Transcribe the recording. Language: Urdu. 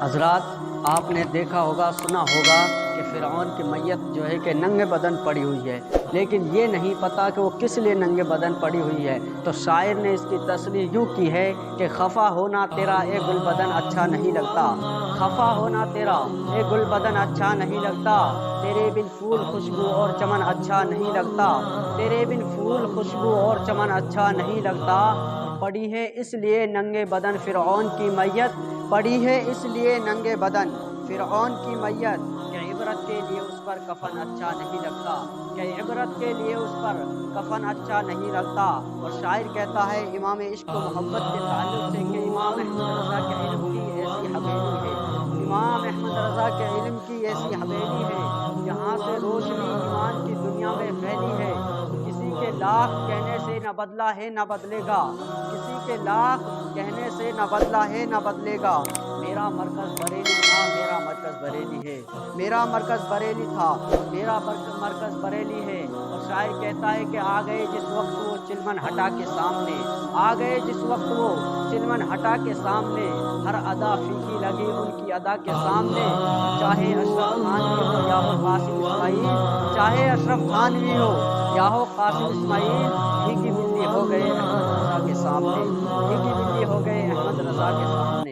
حضرات، آپ نے دیکھا ہوگا، سنا ہوگا کہ فرعون کی میت جو ہے کہ ننگے بدن پڑی ہوئی ہے، لیکن یہ نہیں پتہ کہ وہ کس لیے ننگے بدن پڑی ہوئی ہے۔ تو شاعر نے اس کی تصریح یوں کی ہے کہ خفا ہونا تیرا اے گل بدن اچھا نہیں لگتا، خفا ہونا تیرا اے گل بدن اچھا نہیں لگتا، تیرے بن پھول خوشبو اور چمن اچھا نہیں لگتا، تیرے بن پھول خوشبو اور چمن اچھا نہیں لگتا۔ پڑی ہے اس لیے ننگے بدن فرعون کی میت، پڑی ہے اس لیے ننگے بدن فرعون کی میت، کہ عبرت کے لیے اس پر کفن اچھا نہیں لگتا، کہ عبرت کے لیے اس پر کفن اچھا نہیں لگتا۔ اور شاعر کہتا ہے امام عشق و محبت کے تعلق سے کہ امام احمد رضا کے علم کی ایسی حویلی ہے، امام احمد رضا کے علم کی ایسی حویلی ہے، جہاں سے روشنی ایمان کی دنیا میں پھیلی ہے۔ کسی کے لاکھ کہنے سے نہ بدلا ہے نہ بدلے گا، کسی کے لاکھ کہنے سے نہ بدلا ہے نہ بدلے گا۔ میرا مرکز بریلی تھا، میرا مرکز بریلی ہے، میرا مرکز بریلی تھا، میرا مرکز بریلی ہے۔ اور شاعر کہتا ہے کہ آ گئے جس وقت وہ چلمن ہٹا کے سامنے، آ گئے جس وقت وہ چلمن ہٹا کے سامنے، ہر ادا پھیکی لگی ان کی ادا کے سامنے۔ چاہے اشرف تھانوی ہو یا ہو قاسم اسماعیل، چاہے اشرف تھانوی ہو یا ہو قاسم اسماعیل، پھیکی بلی ہو گئے احمد رضا کے سامنے، پھیکی بلی ہو گئے احمد رضا کے سامنے۔